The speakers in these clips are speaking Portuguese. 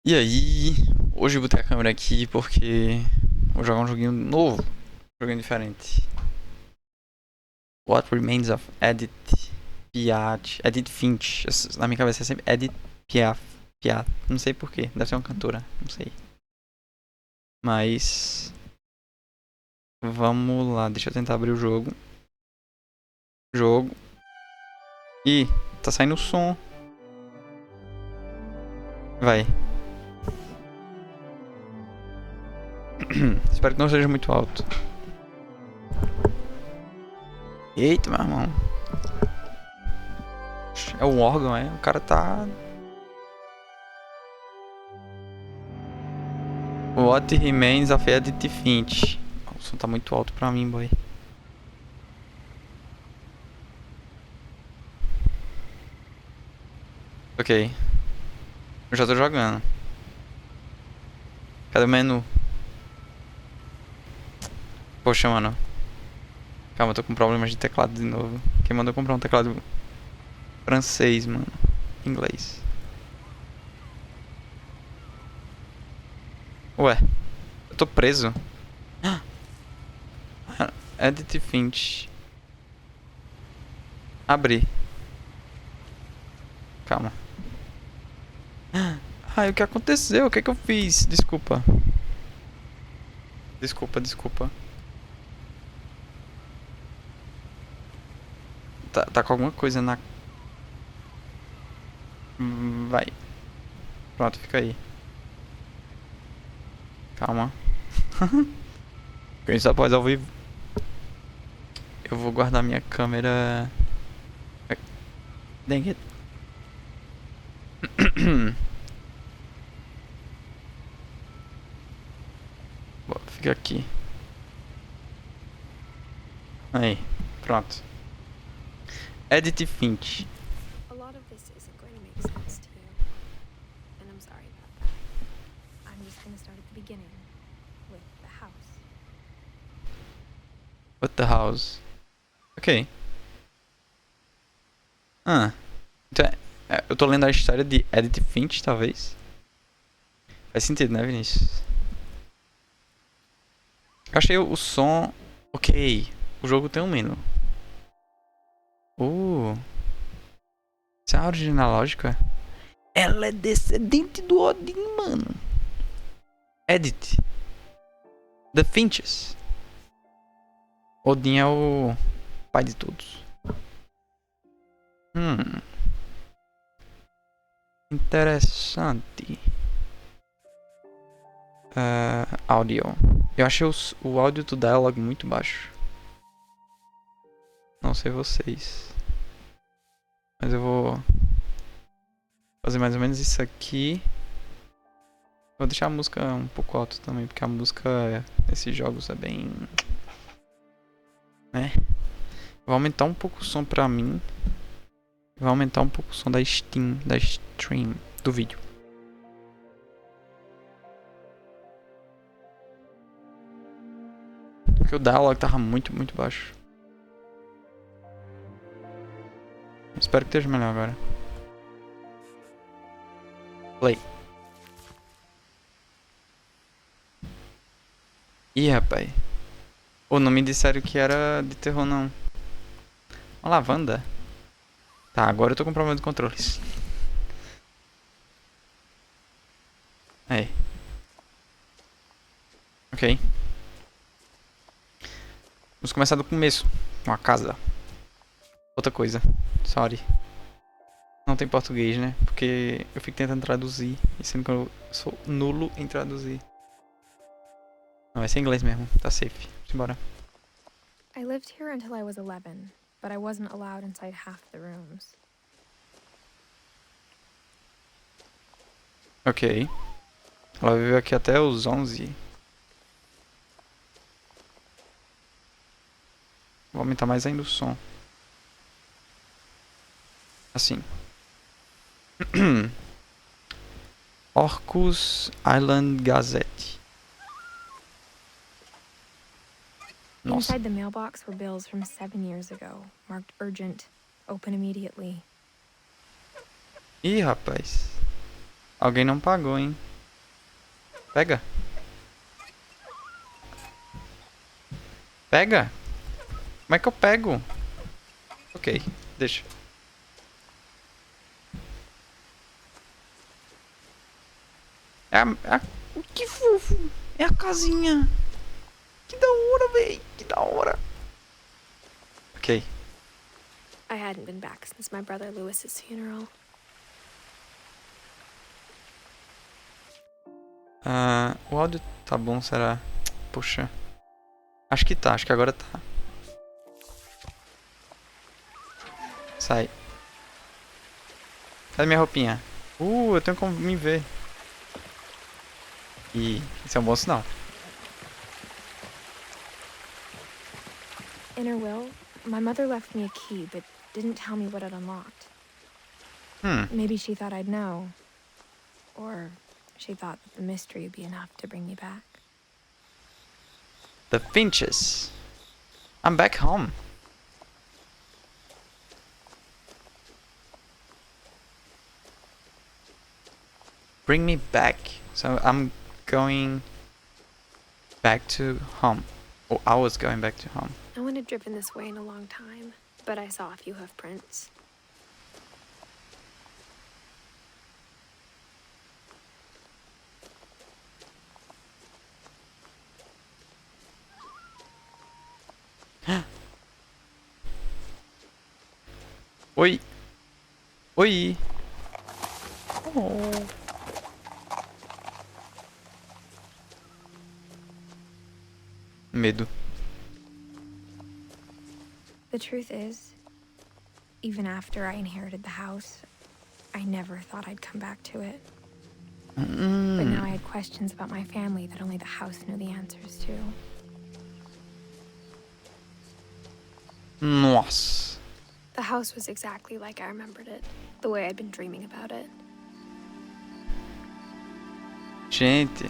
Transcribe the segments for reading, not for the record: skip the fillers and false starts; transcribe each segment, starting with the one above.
E aí, hoje eu botei a câmera aqui porque vou jogar um joguinho novo, um joguinho diferente. What Remains of Edith Piaf, Edith Finch. Na minha cabeça é sempre Edith Piaf, Piaf. Não sei porquê, deve ser uma cantora, não sei. Mas vamos lá, deixa eu tentar abrir o jogo. Jogo. Ih, tá saindo o som. Vai. Espero que não seja muito alto. Eita, meu irmão. É um órgão, é? O cara tá. What Remains of Edith Finch. O som tá muito alto pra mim, boy. Ok. Eu já tô jogando. Cadê o menu? Poxa, mano. Calma, eu tô com problemas de teclado de novo. Quem mandou comprar um teclado francês, mano? Inglês. Ué, eu tô preso. Edit Finch. Abrir. Calma. Ai, o que aconteceu? O que é que eu fiz? Desculpa. Desculpa. Tá com alguma coisa na... Vai. Pronto, fica aí. Calma. Quem só pode ao vivo. Eu vou guardar minha câmera. Dang it. Fica aqui. Aí, pronto. Edith Finch. A lot of this isn't going to make sense to you, and I'm sorry about that. I'm just going to start at the beginning, with the house. What the house? Ok. Então eu tô lendo a história de Edith Finch, talvez. Faz sentido, né, Vinícius? Eu achei o som... Ok. O jogo tem um menu. Isso é a origem analógica? Ela é descendente do Odin, mano. Edith. The Finches. Odin é o pai de todos. Interessante. Áudio. Eu achei o áudio do dialogue muito baixo. Não sei vocês. Mas eu vou fazer mais ou menos isso aqui. Vou deixar a música um pouco alta também, porque a música desses jogos é bem... né? Vou aumentar um pouco o som pra mim. Vou aumentar um pouco o som da Steam, da stream, do vídeo. Porque o dialogue tava muito baixo. Espero que esteja melhor agora. Play. Ih, rapaz. Ou não me disseram que era de terror, não. Uma lavanda. Tá, agora eu tô com problema de controles. Aí. Ok. Vamos começar do começo. Uma casa. Outra coisa. Sorry. Não tem português, né? Porque eu fico tentando traduzir. E sendo que eu sou nulo em traduzir. Não, vai ser inglês mesmo. Tá safe. Simbora. I lived here until I was 11, but I wasn't allowed inside half the rooms. Ok. Ela viveu aqui até os 11. Vou aumentar mais ainda o som. Assim. Orcus Island Gazette. Nossa. Inside the mailbox were bills from 7 years ago, marked urgent, open immediately. Ih, rapaz. Alguém não pagou, hein? Pega. Pega. Como é que eu pego? Ok, deixa. Que fofo. É a casinha. Que da hora, véi. Que da hora. Ok. I hadn't been back since my brother Lewis's funeral. O áudio tá bom, será? Puxa. Acho que tá, acho que agora tá. Sai. Cadê minha roupinha? Eu tenho como me ver. E isso é um bom sinal. In her will, my mother left me a key, but didn't tell me what it unlocked. Maybe she thought I'd know. Or she thought that the mystery would be enough to bring me back. The Finches. I'm back home. Bring me back. So I'm going back to home. Oh, I was going back to home. No one had driven this way in a long time, but I saw a few hoof prints. Oi. Oi. Oh. Medo. The truth is, even after I inherited the house, I never thought I'd come back to it. But now I had questions about my family that only the house knew the answers to. Nossa. The house was exactly like I remembered it, the way I'd been dreaming about it. Gente.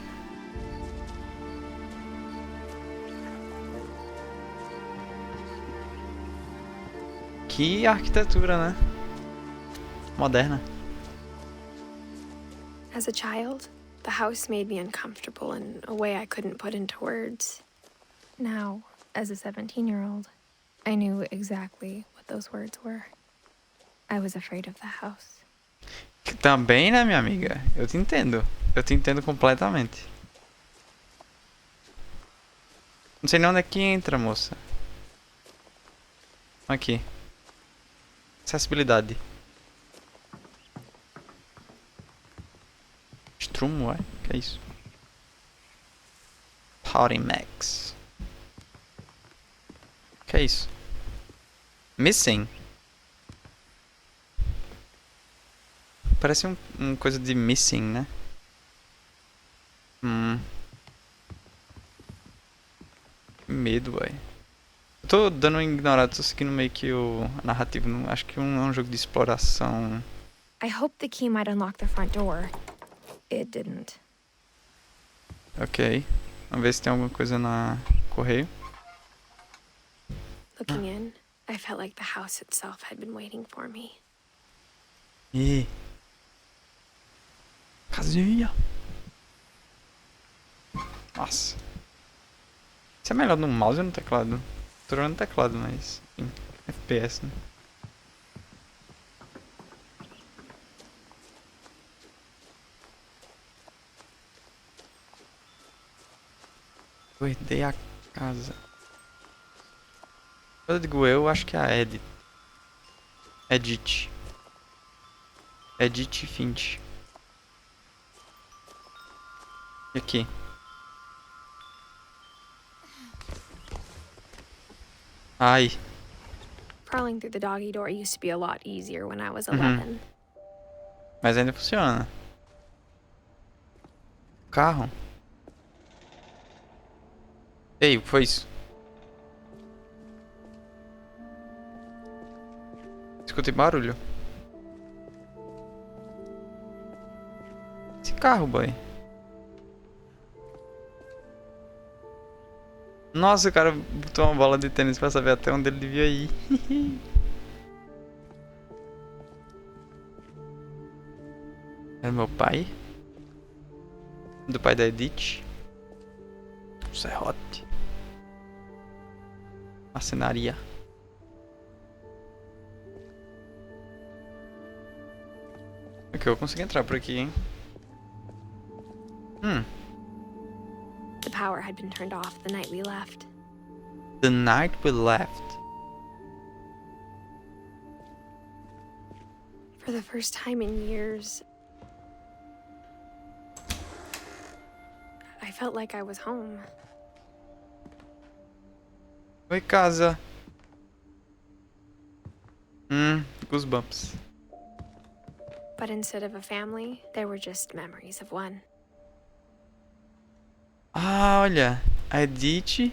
Que arquitetura, né? Moderna. As a child, the house made me uncomfortable in a way I couldn't put into words. Now, as a 17-year-old, I knew exactly what those words were. I was afraid of the house. Também, né, minha amiga? Eu te entendo. Eu te entendo completamente. Não sei nem onde é que entra, moça. Aqui. Acessibilidade. Strumo, ué? Que é isso? Party Max. Que é isso? Missing? Parece um coisa de missing, né? Que medo, velho. Eu tô dando uma ignorada, tô seguindo meio que a narrativa. Acho que é um jogo de exploração. I hoped the key might unlock the front door. It didn't. Ok. Vamos ver se tem alguma coisa na correio. Looking in, I felt like the house itself had been waiting for me. Ih. Casinha. Nossa. Isso é melhor no mouse ou no teclado? Tô jogando no teclado, mas... Enfim, FPS, né? Eu herdei a casa. Quando eu digo eu, acho que é a Edith. Edith. Edith Finch. E aqui? Ai. Crawling through the doggy door used to be a lot easier when I was 11. Mas ainda funciona. Carro. Ei, o que foi isso? Escutei barulho. Esse carro, boy. Nossa, o cara botou uma bola de tênis pra saber até onde ele devia ir. Era meu pai? Do pai da Edith. Serrote. Marcenaria. Ok, eu consigo entrar por aqui, hein? The power had been turned off the night we left. The night we left. For the first time in years, I felt like I was home. Oi, casa. Goosebumps. But instead of a family, there were just memories of one. Ah, olha. A Edith,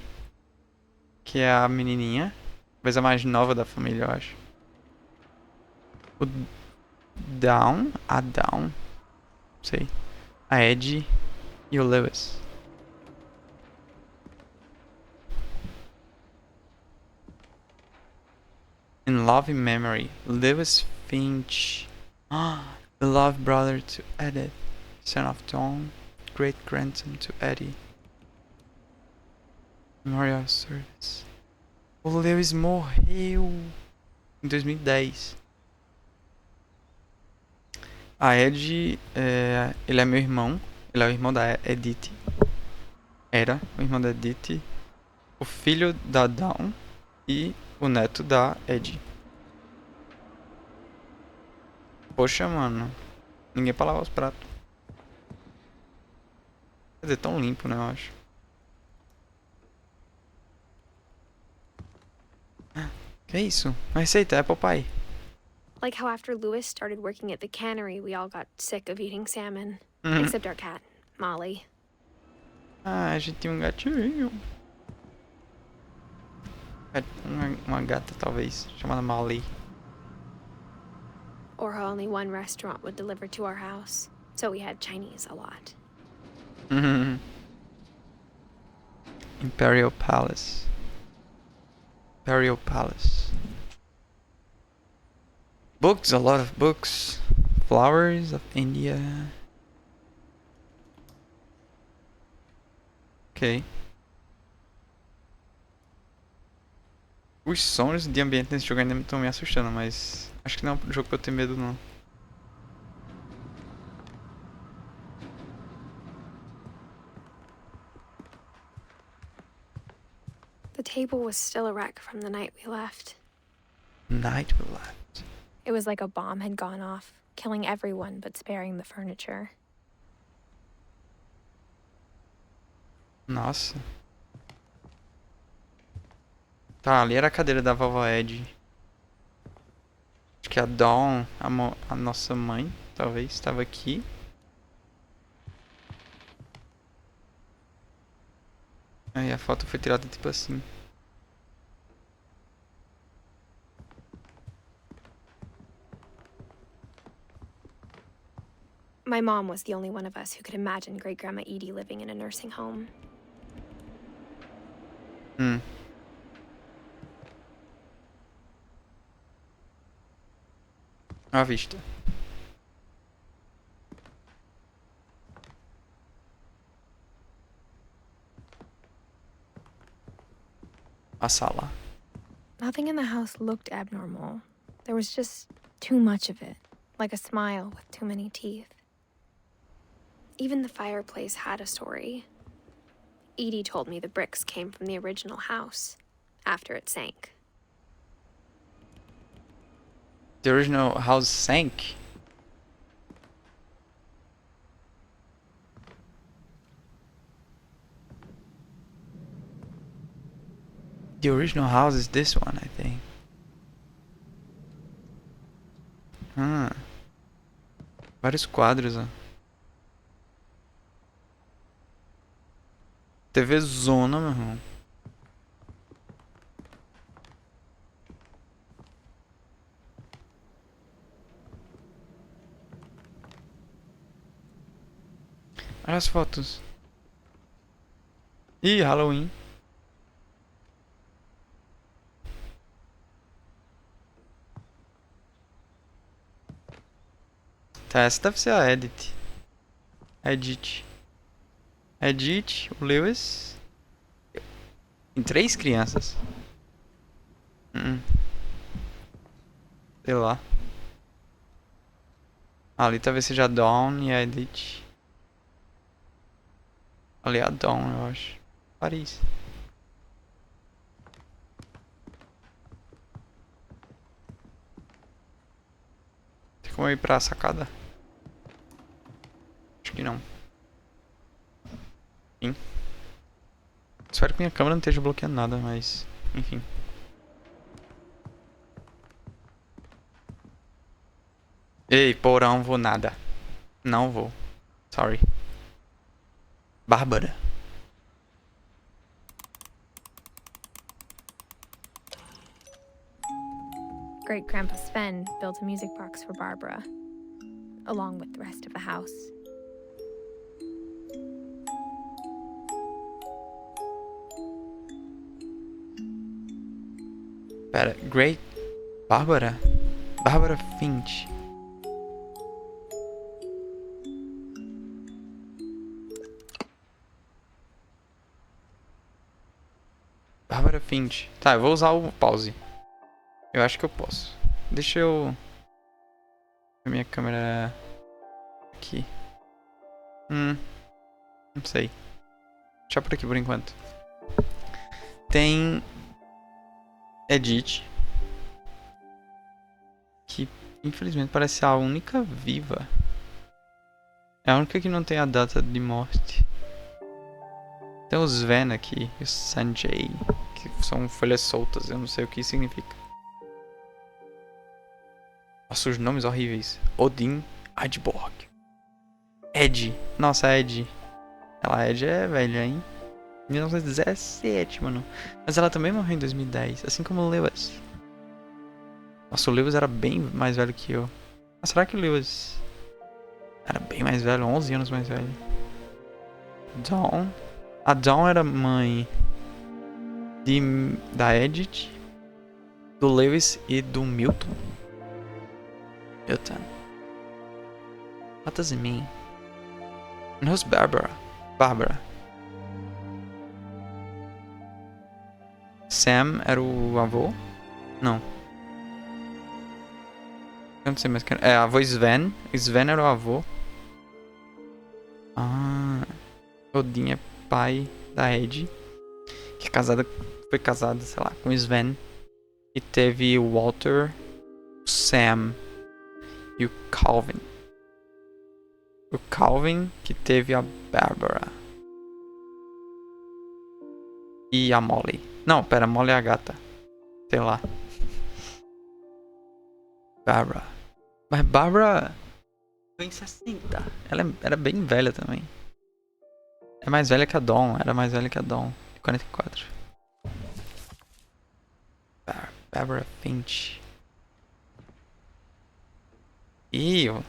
que é a menininha. Talvez a mais nova da família, eu acho. O Dawn. A Dawn. Não sei. A Ed e o Lewis. In loving memory, Lewis Finch. Ah, the love brother to Edith, son of Dawn, great grandson to Eddie. Memorial Service. O Lewis morreu em 2010. A Ed, ele é meu irmão. Ele é o irmão da Edith. Era o irmão da Edith. O filho da Dawn e o neto da Ed. Poxa, mano. Ninguém pra lavar os pratos. Quer dizer, tão limpo, né, eu acho. Que isso? Uma receita, apple pie. Like how after Lewis started working at the cannery, we all got sick of eating salmon. Uhum. Except our cat, Molly. Ah, a gente tinha um gatinho. Uma gata, talvez, chamada Molly. Or how only one restaurant would deliver to our house, so we had Chinese a lot. Imperial Palace. Imperial Palace. Books, a lot of books. Flowers of India. Ok. Os sons de ambiente nesse jogo ainda estão me assustando, mas acho que não é um jogo pra eu ter medo, não. The table was still a wreck from the night we left. Night we left. It was like a bomb had gone off, killing everyone but sparing the furniture. Nossa. Tá, ali era a cadeira da vovó Ed. Acho que a Dawn, a nossa mãe, talvez, estava aqui. Aí a foto foi tirada tipo assim. My mom was the only one of us who could imagine Great Grandma Edie living in a nursing home. À vista. A sala. Nothing in the house looked abnormal. There was just too much of it, like a smile with too many teeth. Even the fireplace had a story. Edie told me the bricks came from the original house, after it sank. The original house sank. The original house is this one, I think. Vários quadros, ó. TV zona, meu irmão. Olha as fotos. Ih, Halloween. Tá, essa deve ser a Edith. Edith. Edith, o Lewis. Tem 3 crianças. Sei lá. Ali talvez seja a Dawn e a Edith. Ali é a Dawn, eu acho. Paris. Tem como eu ir pra sacada? Acho que não. Sim. Espero que minha câmera não esteja bloqueando nada, mas... Enfim. Ei, porão, vou nada. Não vou. Sorry. Bárbara. Great Grandpa Sven built a music box for Barbara, along with the rest of the house. Pera, Great... Bárbara? Bárbara Finch. Bárbara Finch. Tá, eu vou usar o pause. Eu acho que eu posso. Deixa eu... Minha câmera... Aqui. Não sei. Deixa por aqui por enquanto. Tem... Edith. Que infelizmente parece ser a única viva. É a única que não tem a data de morte. Tem os Sven aqui. E o Sanjay. Que são folhas soltas. Eu não sei o que significa. Nossa, os nomes horríveis. Odin Adborg. Ed. Nossa, Ed. Ela Ed é velha, hein? 1917, mano. Mas ela também morreu em 2010. Assim como o Lewis. Nossa, o Lewis era bem mais velho que eu. Mas será que o Lewis era bem mais velho? 11 anos mais velho. Dawn. A Dawn era mãe da Edith, do Lewis e do Milton. What does it mean? And who's Barbara? Barbara. Sam era o avô? Não. Eu não sei mais quem. É, avô Sven. Sven era o avô. Ah. Odin é pai da Ed. Que foi casada, sei lá, com Sven. E teve o Walter, o Sam e o Calvin. O Calvin que teve a Barbara. E a Molly. Não, pera, Molly é a gata. Sei lá. Barbara. Mas Barbara foi em 60. Ela era bem velha também. É mais velha que a Dawn. Era mais velha que a Dawn. De 44. Barbara Finch. Ew.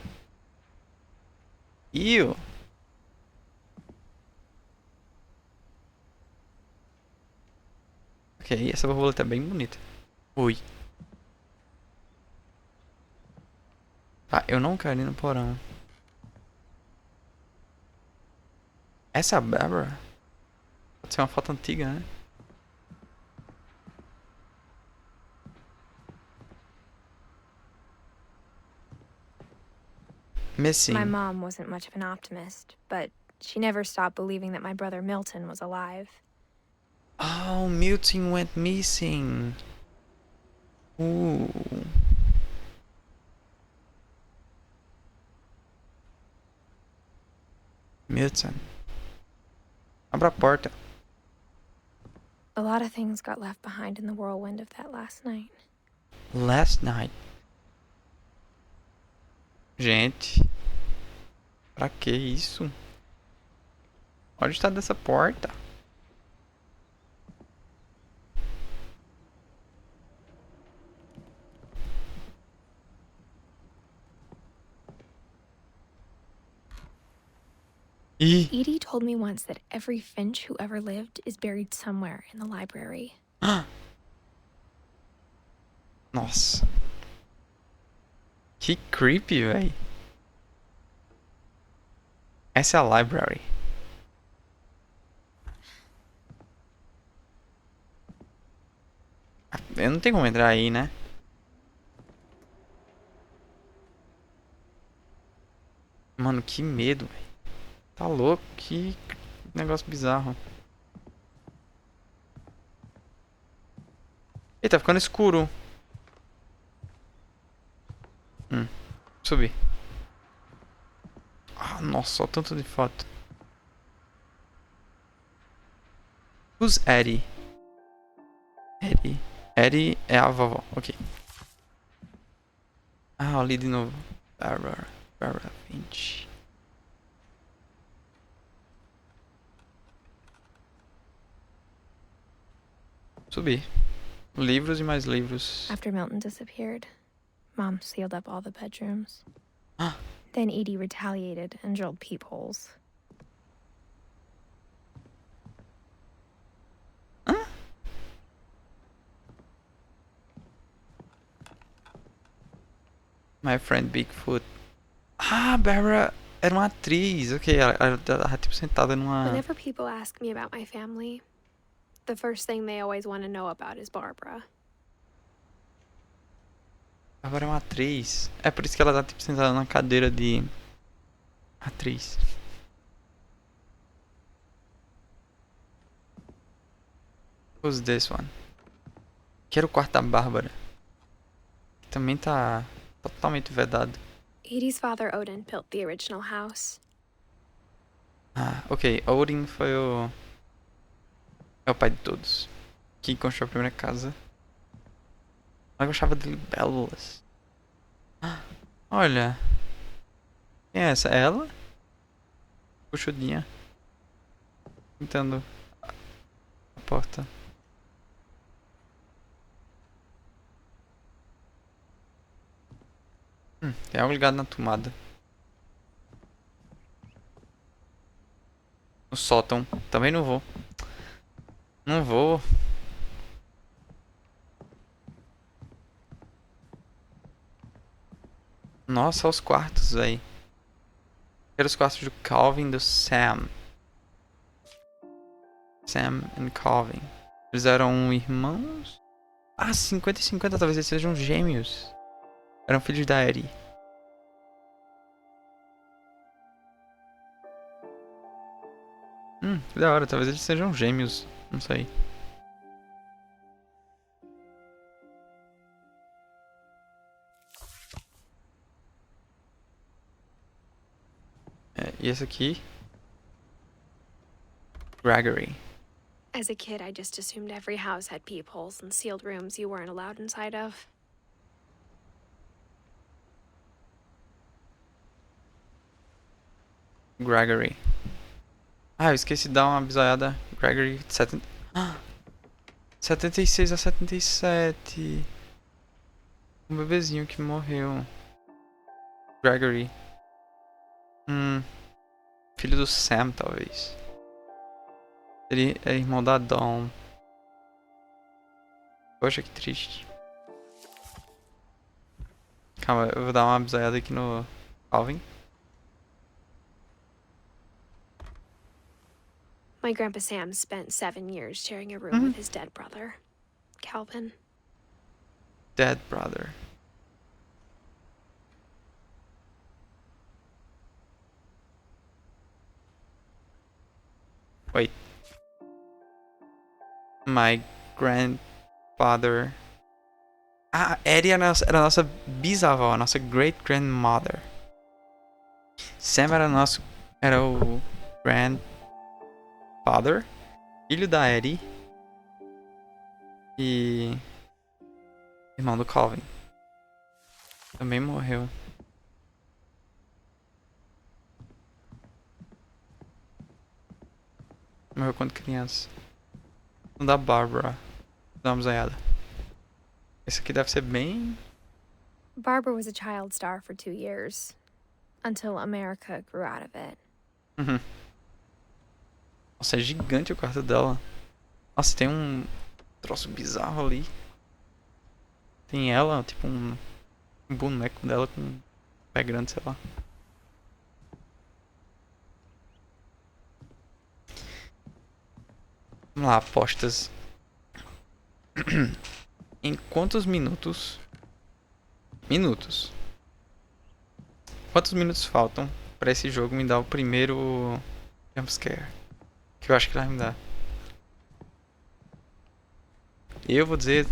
Ok, essa borboleta é bem bonita. Ui. Tá, eu não quero ir no porão. Essa é a Barbara? Pode ser uma foto antiga, né? Missing. My mom wasn't much of an optimist, but she never stopped believing that my brother Milton was alive. Oh, Milton went missing. Ooh. Milton. Abra a porta. A lot of things got left behind in the whirlwind of that last night. Last night. Gente. Pra que isso? Olha o estado dessa porta. Edie told me once that every Finch who ever lived is buried somewhere in the library. Nossa. Que creepy, véi. Essa é a library. não tem como entrar aí, né? Mano, que medo, velho. Tá louco? Que negócio bizarro. Ih, tá ficando escuro. Subir. Ah, nossa, olha o tanto de foto. Who's Eddie? Eddie. Eddie é a vovó, ok. Ah, ali de novo. Barbara Finch. Subir. Livros e mais livros. After Milton disappeared, Mom sealed up all the bedrooms. Ah, Then Edie retaliated and drilled peepholes. hã? My Friend Bigfoot. Ah, Barbara era uma atriz. Ok, ela tava tipo sentada numa... Whenever people ask me about my family, the first thing they always want to know about is Barbara. Barbara é uma atriz. É por isso que ela tá tipo sentada na cadeira de... atriz. Who's this one? Quero o quarto da Bárbara. Que também tá totalmente vedado. Edie's father, Odin, built the original house. Ah, ok. Odin foi o... é o pai de todos. Que construiu a primeira casa. Ela gostava de libélulas. Ah, olha. Quem é essa? É ela? Puxudinha. Tentando a porta. Tem algo ligado na tomada. No sótão. Também não vou. Não vou. Nossa, olha os quartos, véi. Quero os quartos do Calvin e do Sam. Sam e Calvin. Eles eram irmãos? Ah, 50 e 50, talvez eles sejam gêmeos. Eram filhos da Eddie. Que da hora, talvez eles sejam gêmeos. Não sei. É, e esse aqui? Gregory. As a kid, I just assumed every house had peepholes and sealed rooms you weren't allowed inside of. Gregory. Ah, eu esqueci de dar uma bisoiada. Gregory 70... 76 a 77. Um bebezinho que morreu. Gregory. Filho do Sam, talvez. Ele é irmão da Dawn. Poxa, que triste. Calma, eu vou dar uma bisoiada aqui no Calvin. My Grandpa Sam spent 7 years sharing a room with his dead brother, Calvin. Dead brother. Wait. My grandfather. Ah, Eddie era a nossa bisavó, a nossa great grandmother. Sam era nosso. Era o grandfather, filho da Eddie. E. Irmão do Calvin. Também morreu. Morreu quando criança. O da Barbara. Dá uma olhada. Esse aqui deve ser bem... Barbara was a child star for 2 years, until America grew out of it. Nossa, é gigante o quarto dela. Nossa, tem um troço bizarro ali. Tem ela, tipo um boneco dela com um pé grande, sei lá. Vamos lá, apostas. Em quantos minutos? Minutos. Quantos minutos faltam pra esse jogo me dar o primeiro jumpscare? Que eu acho que ele vai me dar. Eu vou dizer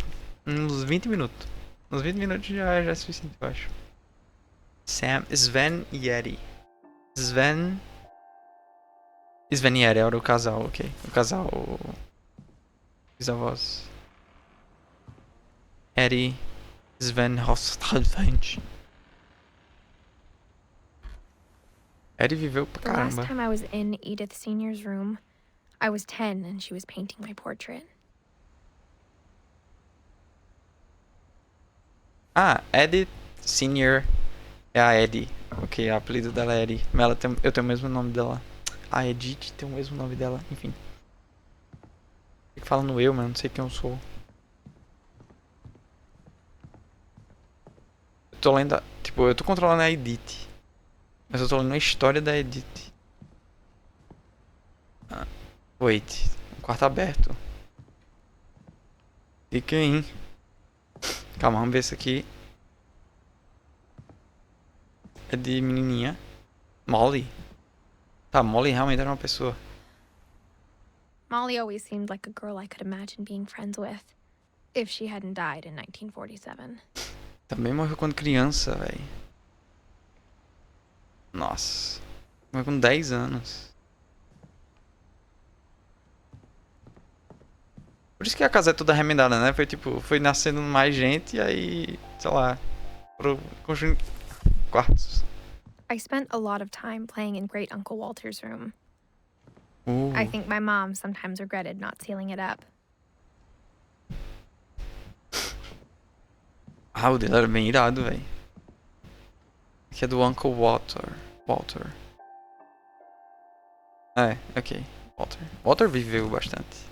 uns 20 minutos. Uns 20 minutos já é suficiente, eu acho. Sven e Eddie. Sven e Eddie era o casal, ok. O casal. Bisavós. Eddie. Sven Finch. Eddie viveu pra The last caramba. time I was in Edith Sr.'s room, I was 10 and she was painting my portrait. Ah, Edith Senior é a Eddie. Ok, o apelido dela é Eddie. Mas eu tenho o mesmo nome dela. A Edith tem o mesmo nome dela, enfim. Fico falando eu, mas não sei quem eu sou. Eu tô lendo. Tipo, eu tô controlando a Edith. Mas eu tô lendo a história da Edith. Ah, wait. Um quarto aberto. Fica aí. Calma, vamos ver isso aqui. É de menininha. Molly. Tá, Molly realmente era uma pessoa. Molly always seemed like a girl I could imagine being friends with, if she hadn't died in 1947. Também morreu quando criança, velho. Nossa. Morreu com 10 anos. Por isso que a casa é toda remendada, né? Foi tipo, foi nascendo mais gente e aí, sei lá, foram construindo quartos. I spent a lot of time playing in Great Uncle Walter's room. Uh. I think my mom sometimes regretted not sealing it up. Ah, o dele era bem irado, velho. Aqui é do Uncle Walter. É, ok. Walter viveu bastante.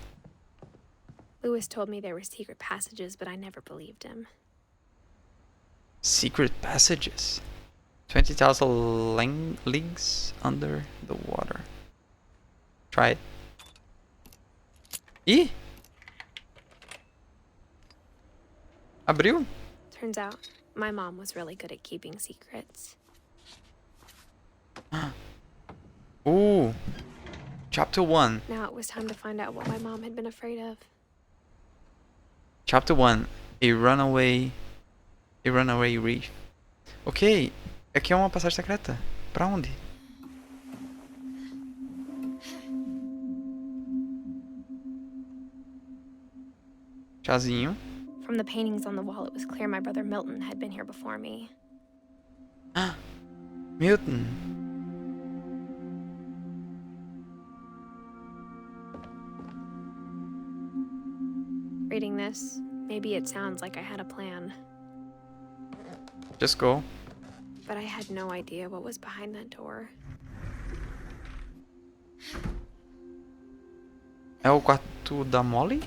Lewis told me there were secret passages, but I never believed him. Secret passages. 20,000 leagues under the water. Try it. Ih! Abriu? Turns out, my mom was really good at keeping secrets. Chapter 1. Now it was time to find out what my mom had been afraid of. Chapter 1. A runaway reef. Ok. Aqui é uma passagem secreta. Pra onde? Chazinho. From the paintings on the wall, it was clear my brother Milton had been here before me. Milton. Reading this, maybe it sounds like I had a plan, Just go. but I had no idea what was behind that door. É o quarto da Molly?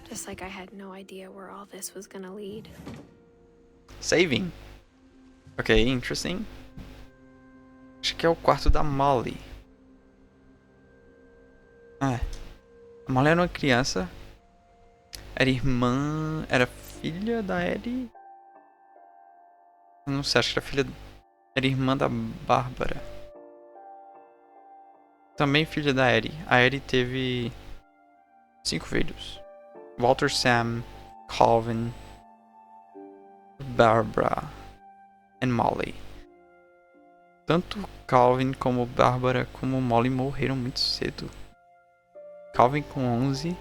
Just like I had no idea where all this was gonna lead. Saving. Ok, interesting. Acho que é o quarto da Molly. É. A Molly era uma criança. Era irmã. Era filha da Ellie? Eu não sei, acho que era filha. Era irmã da Bárbara. Também filha da Ellie. A Ellie teve 5 filhos: Walter, Sam, Calvin, Barbara e Molly. Tanto Calvin como Bárbara como Molly morreram muito cedo. Calvin com 11,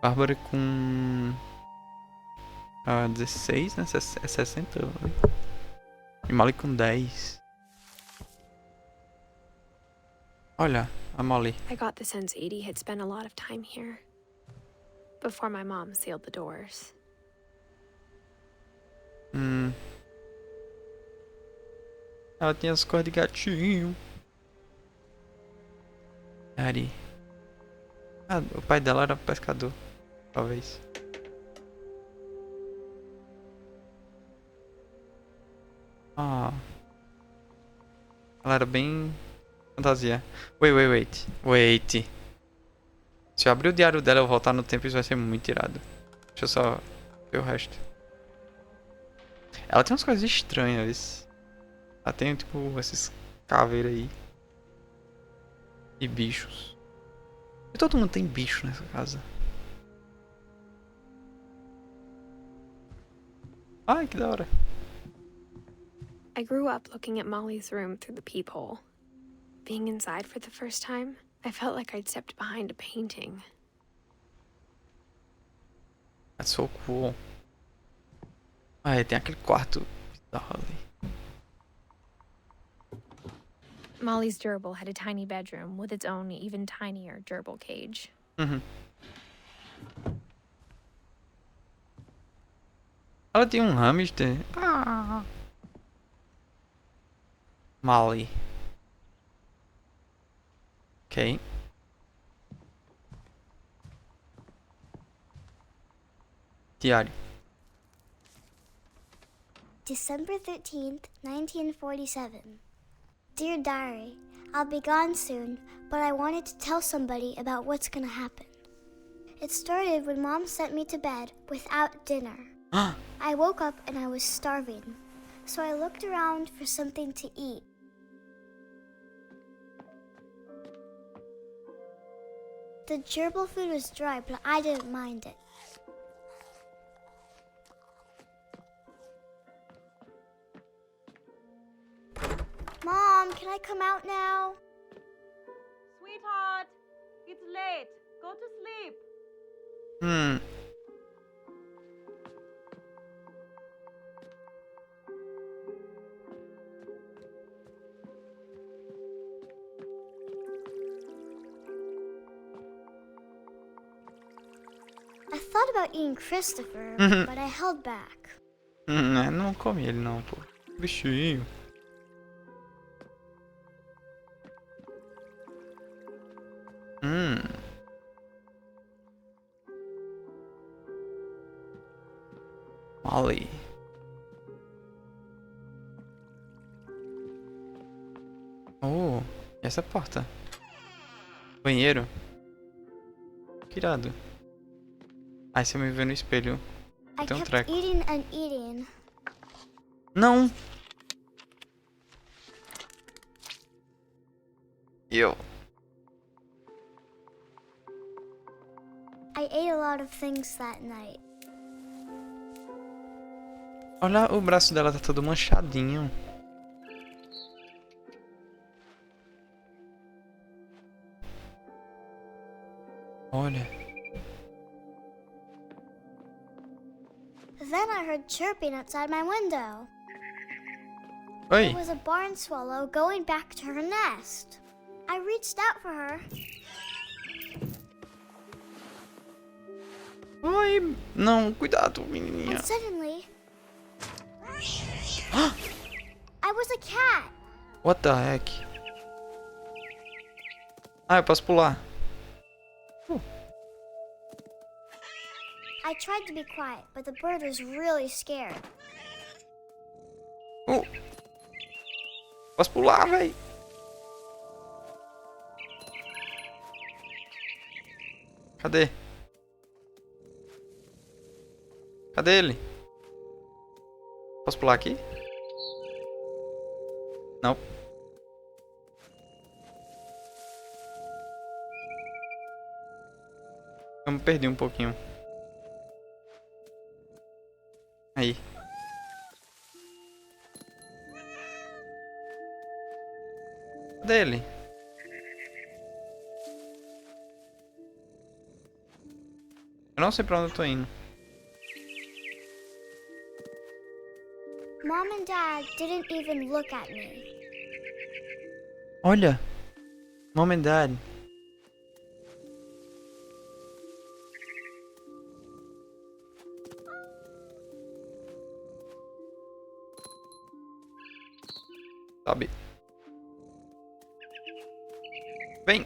Bárbara com 16, né? 60 anos. E Molly com 10. Olha, a Molly. I got the sense Edie had spent a lot of time here before my mom sealed the doors. Ela tinha as cores de gatinho. Ari. Ah, o pai dela era pescador. Talvez. Ah. Ela era bem fantasia. Wait. Se eu abrir o diário dela e eu voltar no tempo, isso vai ser muito irado. Deixa eu só ver o resto. Ela tem umas coisas estranhas. Ela tem, tipo, esses caveiras aí. E bichos. E todo mundo tem bicho nessa casa. Ai, que da hora. I grew up looking at Molly's room through the peephole. Being inside for the first time, I felt like I'd stepped behind a painting. That's so cool. Ah, tem aquele quarto bizarro ali. Molly's gerbil had a tiny bedroom with its own even tinier gerbil cage. Uhum. Ela tem um hamster. Ah. Molly. Ok. Diário. December 13th, 1947. Dear Diary, I'll be gone soon, but I wanted to tell somebody about what's gonna happen. It started when Mom sent me to bed without dinner. I woke up and I was starving, so I looked around for something to eat. The gerbil food was dry, but I didn't mind it. Mom, can I come out now? Sweetheart, it's late. Go to sleep. I thought about eating Christopher, but I held back. Não come ele não, pô. Bichinho. Molly. Oh, e essa porta? Banheiro? Que irado. Aí você me vê no espelho. I Tem um kept treco. eating and eating. Não! Eu. I ate a lot of things that night. Olha, o braço dela tá todo manchadinho. Olha. Then I heard chirping outside my window. Oi. It was a barn swallow going back to her nest. I reached out for her. Oi. Não, cuidado, menininha. And suddenly, I was a cat. What the heck? Ah, eu posso pular. I tried to be quiet, but the bird was really scared. Posso pular, véi. Cadê? Cadê ele? Posso pular aqui? Não. Eu me perdi um pouquinho. Aí. Cadê ele? Eu não sei pra onde eu tô indo. Mom and Dad didn't even look at me. Olha. Mom and Dad. Sobe. Vem.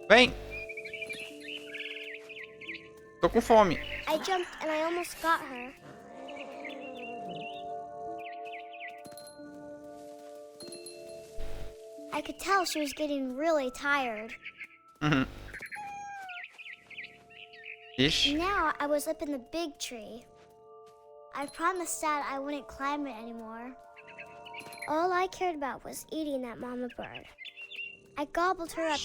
Vem. Tô com fome. I jumped and I almost got her. I could tell she was getting really tired. Ixi. Now I was up in the big tree. I promised Dad I wouldn't climb it anymore. All I cared about was eating that mama bird. I gobbled her up,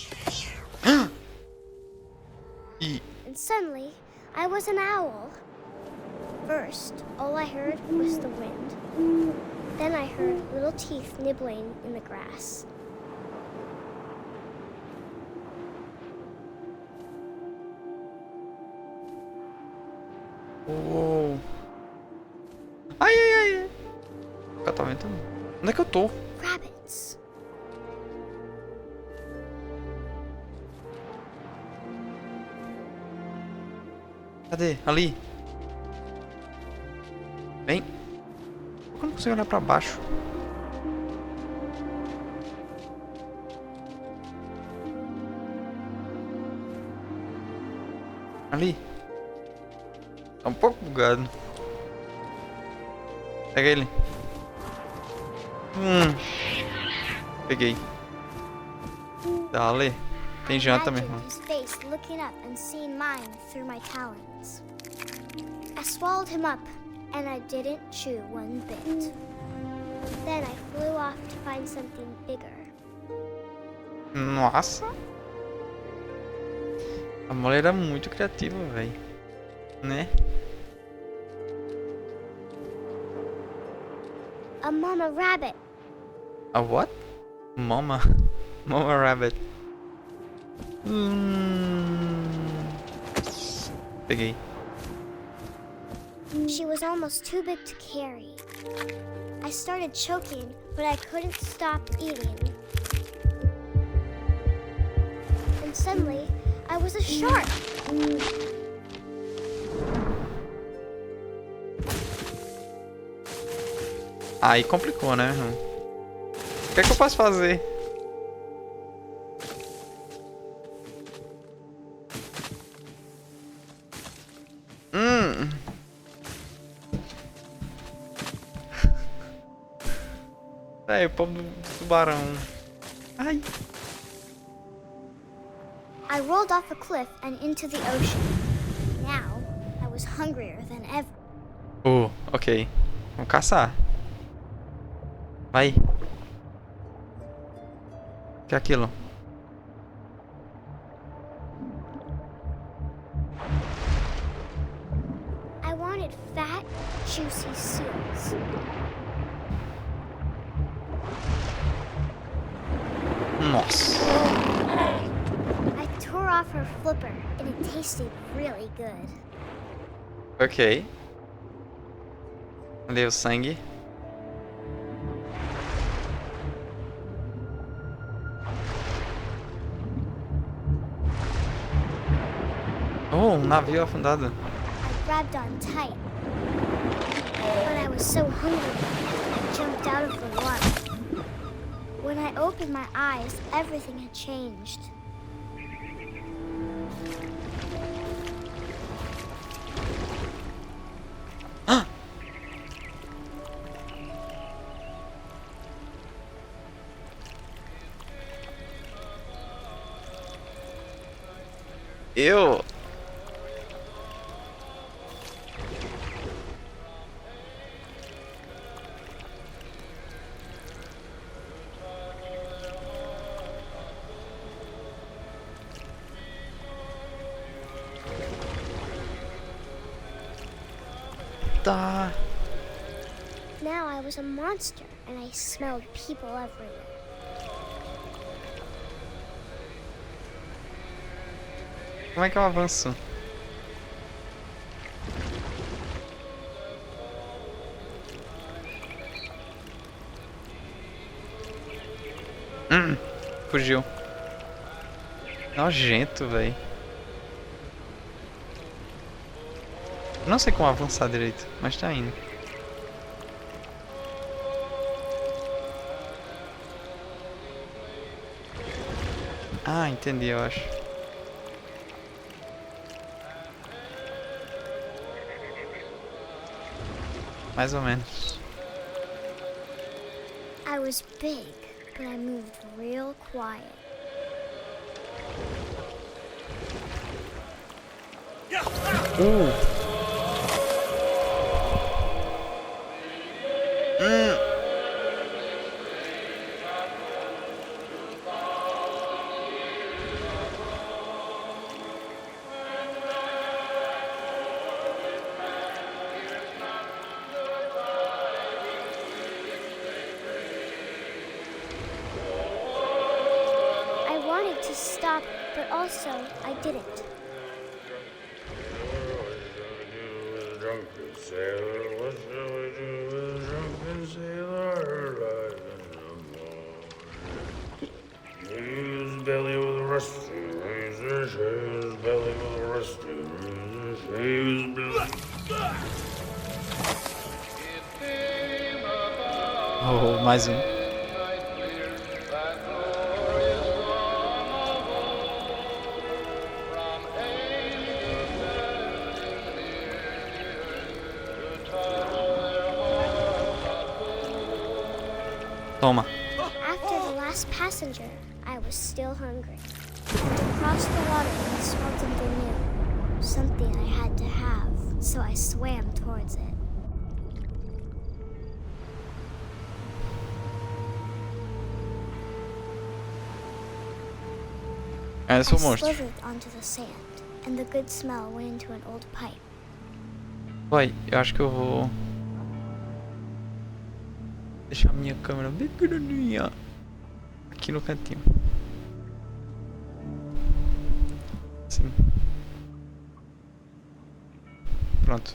E and suddenly I was an owl. First, all I heard was the wind. Then I heard little teeth nibbling in the grass. Uou. Ai, ai, ai. Catamento. Onde é que eu tô? Rabbits. Cadê? Ali. Vem. Por que eu não consigo olhar pra baixo? Ali. Tá um pouco bugado. Pega ele. Peguei. Dale. Tem janta, meu irmão. His face looking up and seeing mine through my talons. I swallowed him up, and I didn't chew one bit. Then I flew off to find something bigger. Nossa. A mulher era muito criativa, velho. Né? A mama rabbit. A what? Mama. Mama rabbit. Peguei. She was almost too big to carry. I started choking, but I couldn't stop eating. And suddenly, I was a shark. Aí complicou, né, irmão? O que é que eu posso fazer? É, o povo do tubarão. Ai. I rolled off a cliff and into the ocean. Now, I was hungrier than ever. Ok. Vamos caçar. Vai. O que é aquilo? I wanted fat, juicy seals. Nossa. I tore off her flipper, and it tasted really good. Ok. Ali o sangue. Oh, um navio afundado. I grabbed on tight. But I was so hungry, I jumped out of the water. When I opened my eyes, everything had changed. Eu. Tá. Now I was a monster, and I smelled people everywhere. Como é que eu avanço? Fugiu. Nojento, velho. Não sei como avançar direito, mas tá indo. Ah, entendi, eu acho. Mais ou menos. I was big, but I moved real quiet. I wanted to stop, but also I didn't. His belly was rusty razor, his belly was rusty razor, his belly. Oh, mais um. Toma. After the last passenger, I was still hungry. And to cross the water, I smelled something new. Something I had to have, so I swam towards it. É, I sou monstro. slithered onto the sand, and the good smell went into an old pipe. Vai, eu acho que eu vou deixar minha câmera bem pequenininha aqui no cantinho. Sim. Pronto.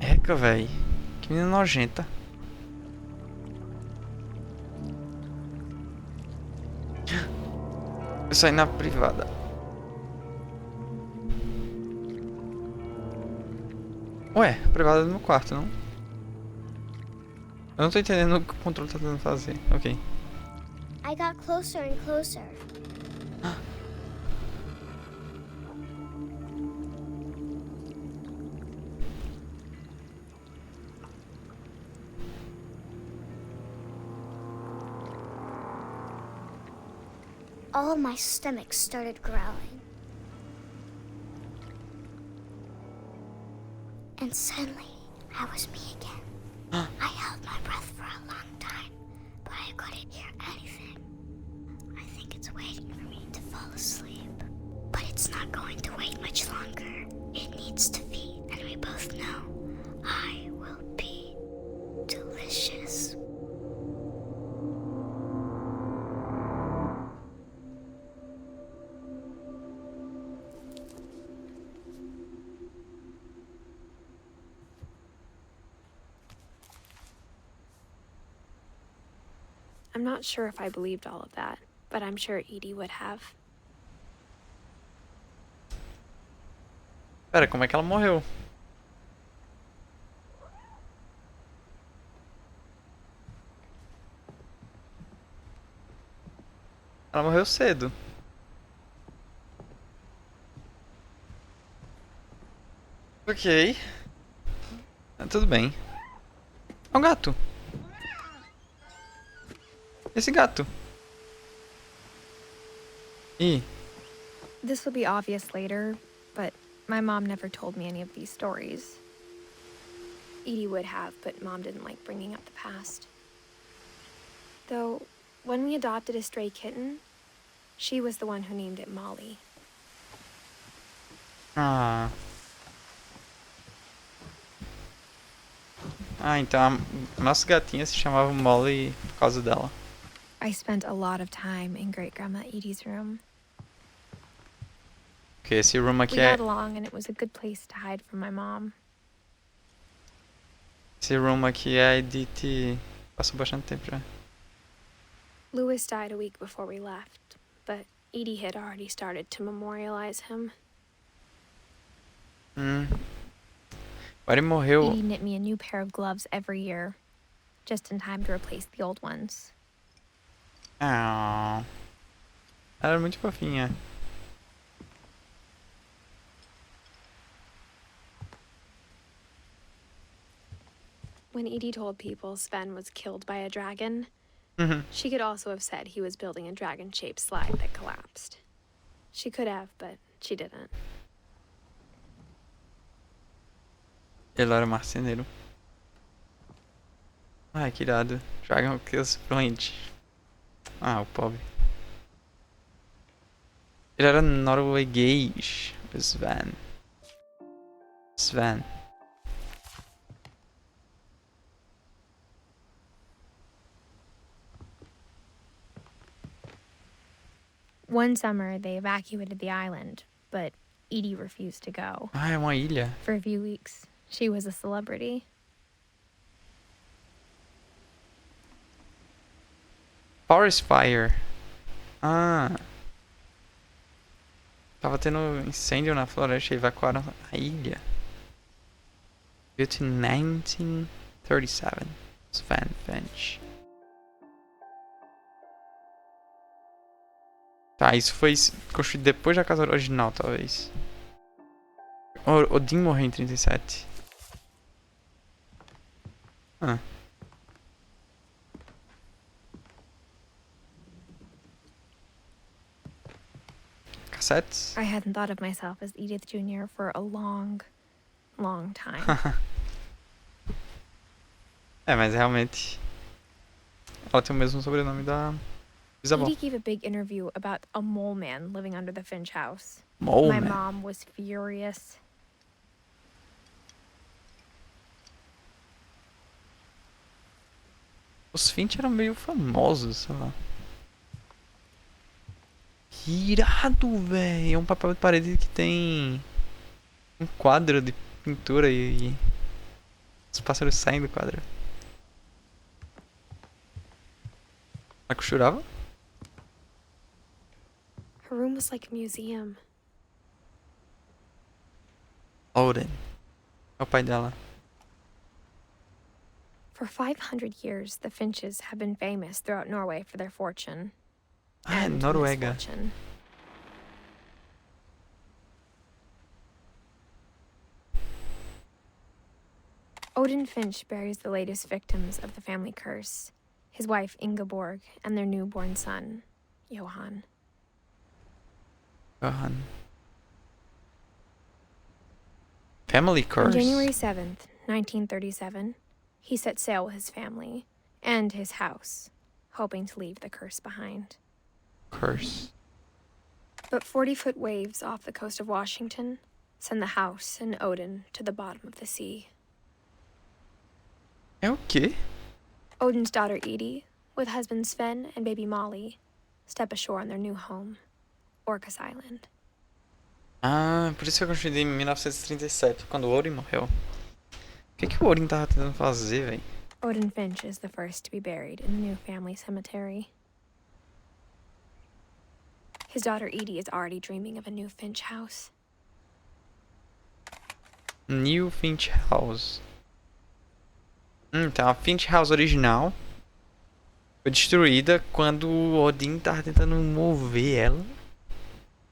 Eca, véi. Que menina nojenta. Eu saí na privada. Ué, a privada é no meu quarto, não? Eu não tô entendendo o que o controle tá tentando fazer. Ok. I got closer and closer. All my stomach started growling. And suddenly, I was me again. I held my breath for a long time, but I couldn't hear anything. I think it's waiting for me to fall asleep. But it's not going to wait much longer. It needs to feed, and we both know I will be delicious. I'm not sure if I believed all of that, but I'm sure Edie would have. Pera, como é que ela morreu? Ela morreu cedo. Ok. Tudo bem. É um gato. Esse gato. Ih. This will be obvious later, but my mom never told me any of these stories. Edie would have, but Mom didn't like bringing up the past. Though, when we adopted a stray kitten, she was the one who named it Molly. Ah. Ah, então a nossa gatinha se chamava Molly por causa dela. I spent a lot of time in Great-Grandma Edie's room. Ok, esse room aqui We é... got along, and it was a good place to hide from my mom. Esse room aqui é a Edith... Passou bastante tempo já. Louis died a week before we left, but Edie had already started to memorialize him. Agora ele morreu... Edie knit me a new pair of gloves every year, just in time to replace the old ones. Ah. Ela era muito fofinha. When Edie told people Sven was killed by a dragon, Uhum. She could also have said he was building a dragon-shaped slide that collapsed. She could have, but she didn't. Ele era marceneiro. Ai, que irado. Dragon Kills Fluent. Ah, o pobre. Ele era norueguês. Sven. Sven. One summer, they evacuated the island, but Edie refused to go. Ah, é uma ilha. For a few weeks, she was a celebrity. Forest Fire. Ah. Tava tendo incêndio na floresta e evacuaram a ilha. Built in 1937. Sven Finch. Tá, isso foi construído depois da casa original, talvez. Odin morreu em 37. Ah. Cassettes? I hadn't thought of myself as Edith Jr. for a long, long time. É, mas realmente ela tem o mesmo sobrenome da bisavó. Edie gave a big interview about a mole man living under the Finch house. Mole My Man. mom was furious. Os Finch eram meio famosos, sei lá. Que irado, velho. É um papel de parede que tem um quadro de pintura e os pássaros saem do quadro. Ela costurava? Her room was like a museum. Odin. É o pai dela. For 500 years, the Finches have been famous throughout Norway for their fortune. Ah, é and Noruega. misfortune. Odin Finch buries the latest victims of the family curse, his wife Ingeborg and their newborn son, Johan. Johan. Family curse. On January 7th, 1937, he set sail with his family and his house, hoping to leave the curse behind. Curse. But 40-foot waves off the coast of Washington send the house and Odin to the bottom of the sea. É o quê? Odin's daughter Edie, with husband Sven and baby Molly, step ashore on their new home, Orcas Island. Ah, por isso foi construído em 1937, quando o Odin morreu. O que o Odin tava tentando fazer, velho? Odin Finch is the first to be buried in the new family cemetery. His daughter Edie is already dreaming of a new Finch house. New Finch House. Então a Finch House original foi destruída quando o Odin tava tentando mover ela.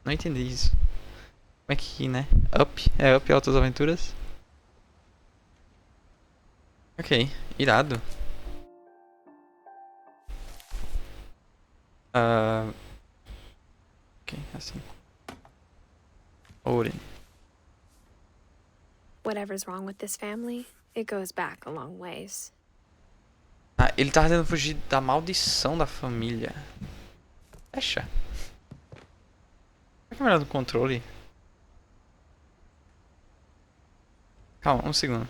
Não entendi isso. Como é que, né? Up? É Up Altas Aventuras? Ok, irado. Ok, assim. Odin. Whatever's wrong with this family, it goes back a long ways. Ah, ele tava tentando fugir da maldição da família. Fecha. Será que é melhor do controle? Calma, um segundo.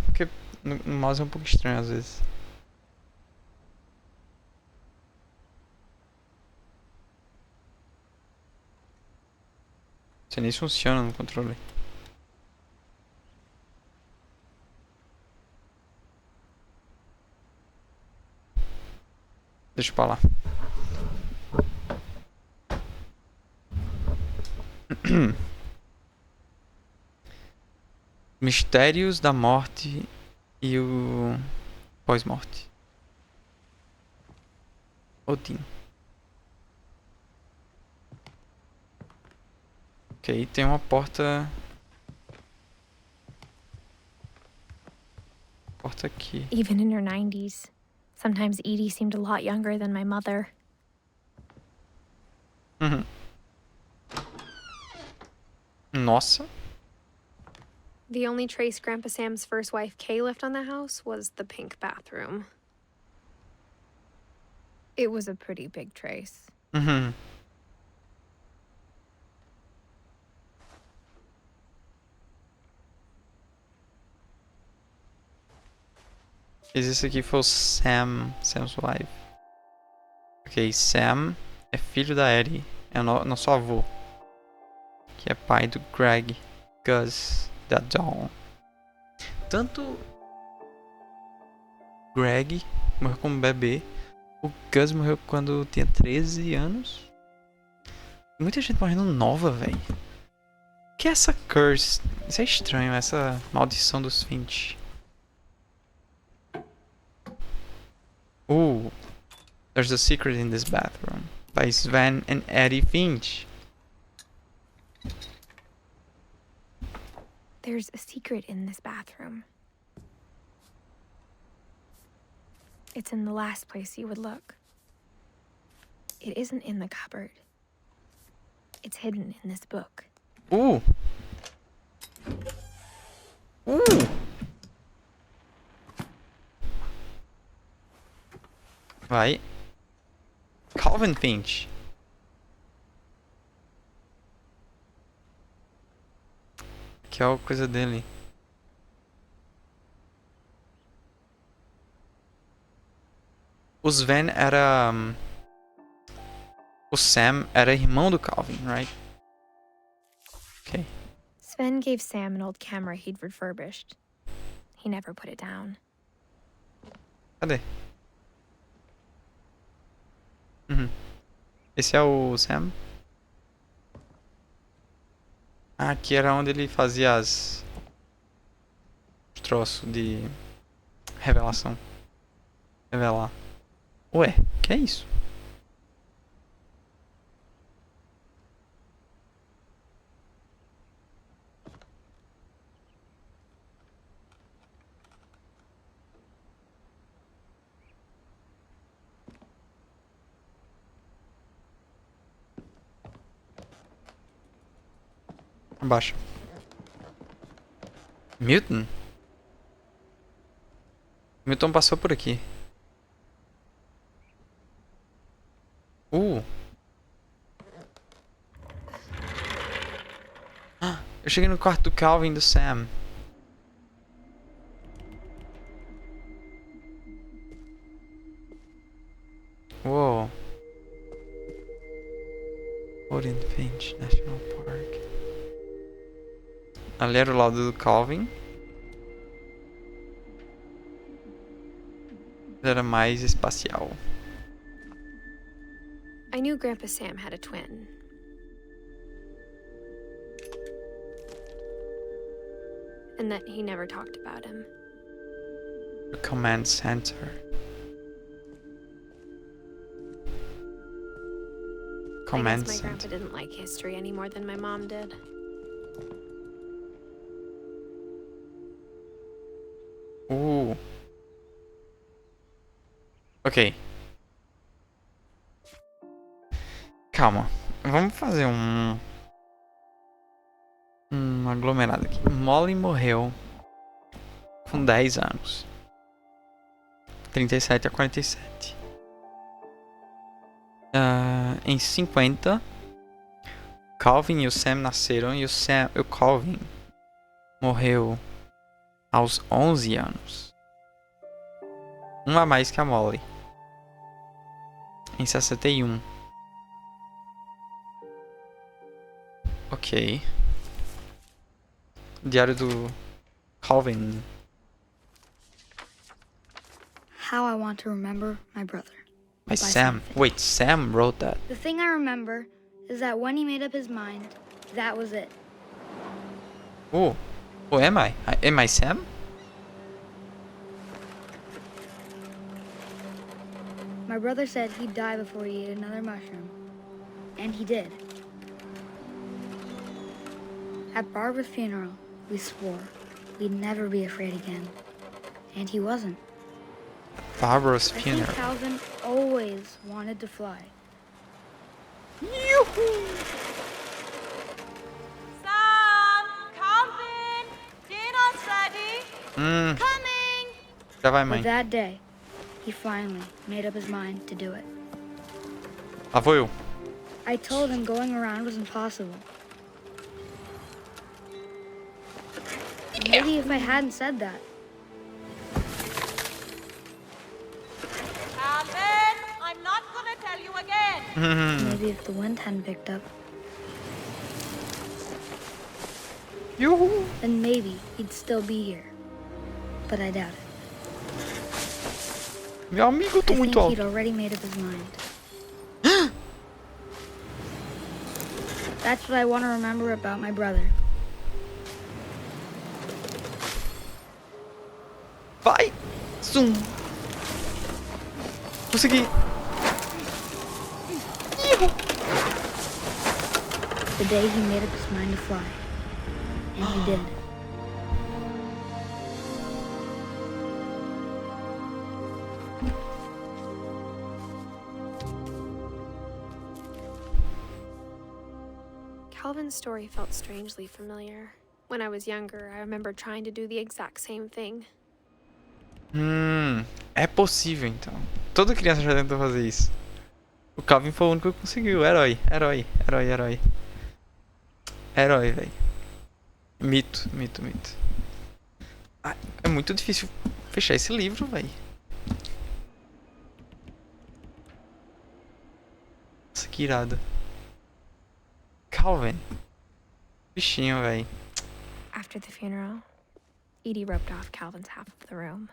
Porque no mouse é um pouco estranho às vezes. Não sei nem se funciona no controle. Deixa pra lá. Mistérios da morte e o pós-morte. Odin. Ok, tem uma porta. Porta aqui. Even in her 90s. Sometimes Edie seemed a lot younger than my mother. Uhum. Nossa. The only trace Grandpa Sam's first wife, Kay, left on the house was the pink bathroom. It was a pretty big trace. Uhum. Esse aqui foi o Sam's wife. Ok, Sam é filho da Eddie. É o nosso avô. Que é pai do Greg, Gus, da Dawn. Tanto Greg morreu como bebê. O Gus morreu quando tinha 13 anos. Muita gente morrendo nova, velho. O que é essa curse? Isso é estranho, essa maldição dos Finch. There's a secret in this bathroom. By Sven and Eddie Finch. There's a secret in this bathroom. It's in the last place you would look. It isn't in the cupboard. It's hidden in this book. Ooh. Vai. Calvin Finch. Que é a coisa dele. O Sven era... O Sam era irmão do Calvin, right? Ok. Sven gave Sam an old camera he'd refurbished. He never put it down. Cadê? Uhum. Esse é o Sam? Ah, aqui era onde ele fazia os troços de revelação. Revelar. Ué, que é isso? Abaixa. Milton? Milton passou por aqui. Eu cheguei no quarto do Calvin e do Sam. Uou. Odin Finch National Park. Ali era o lado do Calvin. Era mais espacial. I knew Grandpa Sam had a twin. And that he never talked about him. The command center. I guess my grandpa didn't like history any more than my mom did. Ok. Calma. Vamos fazer um aglomerado aqui. Molly morreu com 10 anos. 37 a 47. Em 50, Calvin e o Sam nasceram e o Calvin morreu aos 11 anos. Um a mais que a Molly. Em 61. Ok. Diário do Calvin. How I want to remember my brother. By Sam. Wait, Sam wrote that. The thing I remember is that when he made up his mind, that was it. Oh, am I? Am I Sam? My brother said he'd die before he ate another mushroom. And he did. At Barbara's funeral, we swore we'd never be afraid again. and he wasn't. Barbara's I think funeral. Calvin always wanted to fly. Sam! Calvin! Dinner's ready! Coming! Já vai, But mãe. that day, he finally made up his mind to do it. Lá vou eu. I told him going around was impossible. Maybe if I hadn't said that, Calvin! I'm not gonna tell you again! maybe if the wind hadn't picked up, Yuhu. then maybe he'd still be here. But I doubt it. Meu amigo, eu tô I muito think he'd alto. already made up his mind. That's what I want to remember about my brother. Vai! Zoom! Consegui! The day he made up his mind to fly. And he did. Calvin's story felt strangely familiar. When I was younger, I remember trying to do the exact same thing. É possível então. Toda criança já tentou fazer isso. O Calvin foi o único que conseguiu. Herói, herói, herói, herói. Herói, velho. Mito, mito, mito. Ai, é muito difícil fechar esse livro, velho. Nossa, que irado. Calvin. Bichinho, velho. After the funeral, Edie roped off Calvin's half of the room.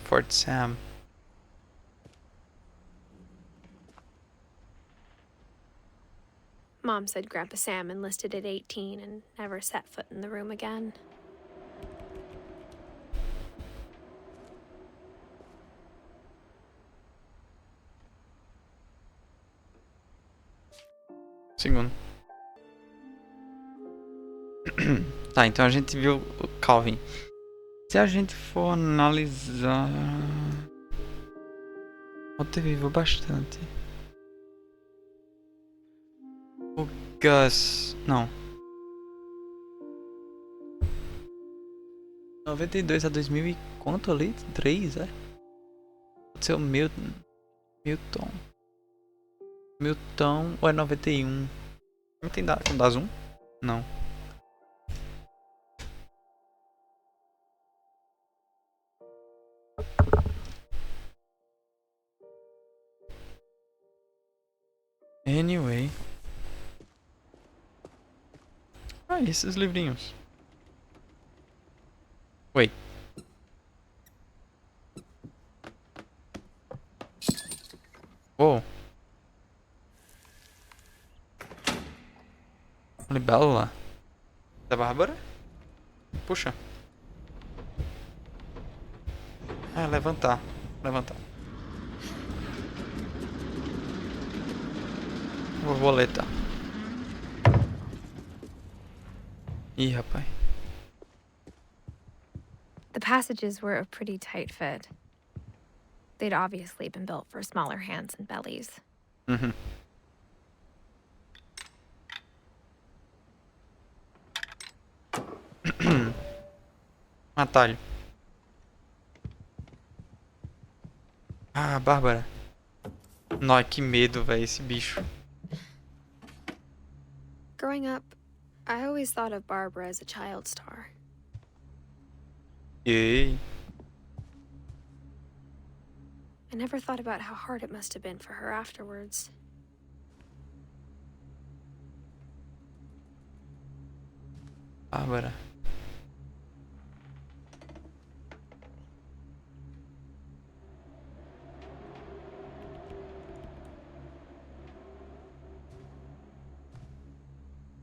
Fort Sam. Mom said Grandpa Sam enlisted at 18 and never set foot in the room again. Segundo. Tá, então a gente viu o Calvin. Se a gente for analisar... Ontem viveu bastante. O Gus... Não. 92 a 2000 e quanto ali? 3, é? Pode ser o Milton. Milton ou é 91? Não tem dá zoom? Não. Anyway. Ah, esses livrinhos. Wait. Oh. Libélula. Da Bárbara? Puxa. Ah, levantar. Levantar. Borboleta. Ih, rapaz. The passages were a pretty tight fit. They'd obviously been built for smaller hands and bellies. Uhum. Atalho. Ah, Bárbara. Nó, que medo, velho, esse bicho. Growing up, I always thought of Barbara as a child star. Ei. I never thought about how hard it must have been for her afterwards. Bárbara.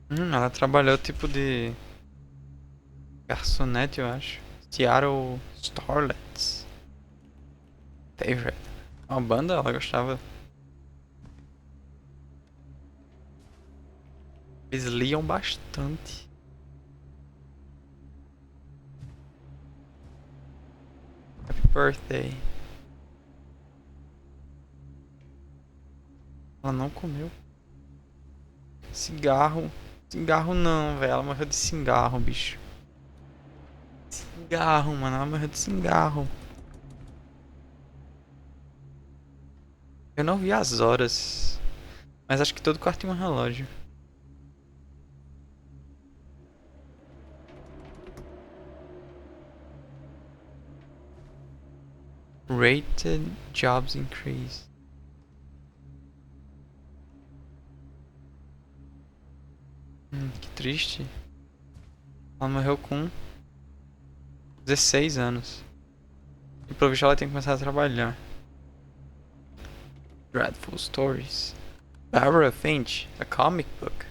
Ela trabalhou tipo de garçonete, eu acho. Seattle Starlets. Favorite. Uma banda, ela gostava. Eles liam bastante. Happy birthday. Ela não comeu. Cigarro. Cigarro não, velho. Ela morreu de cigarro, bicho. Cigarro, mano. Ela morreu de cigarro. Eu não vi as horas. Mas acho que todo quarto tem um relógio. Rated jobs increase. Que triste. Ela morreu com 16 anos. E pelo visto ela tem que começar a trabalhar. Dreadful Stories. Barbara Finch, a comic book.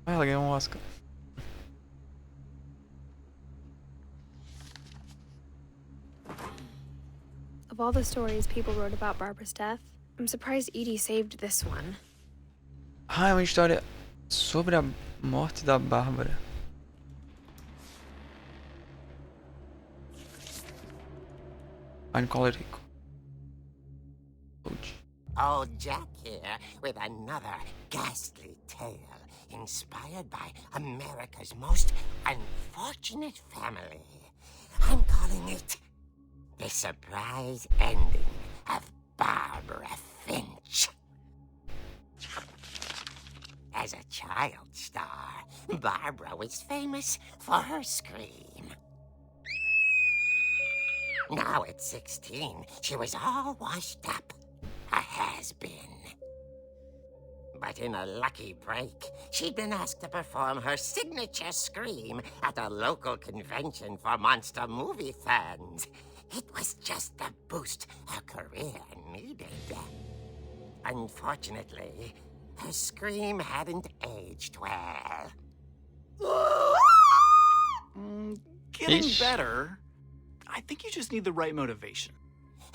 Ah, ela ganhou um Oscar. Of all the stories people wrote about Barbara's death, I'm surprised Edie saved this one. Ah, é uma história sobre a morte da Bárbara. Fine quality. Old Jack here with another ghastly tale inspired by America's most unfortunate family. I'm calling it The Surprise Ending of Barbara Finch. As a child star, Barbara was famous for her scream. Now at 16, she was all washed up. A has-been. But in a lucky break, she'd been asked to perform her signature scream at a local convention for monster movie fans. It was just the boost her career needed. Unfortunately, her scream hadn't aged well. Getting Ish. better. I think you just need the right motivation.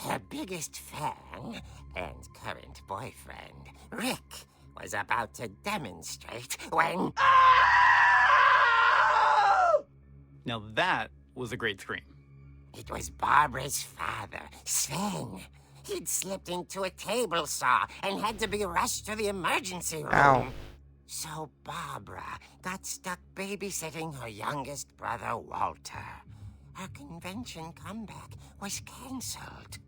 Her biggest fan and current boyfriend, Rick, was about to demonstrate when... Now that was a great scream. It was Barbara's father, Sven. He'd slipped into a table saw and had to be rushed to the emergency room. Ow. So Barbara got stuck babysitting her youngest brother, Walter. Her convention comeback was cancelled.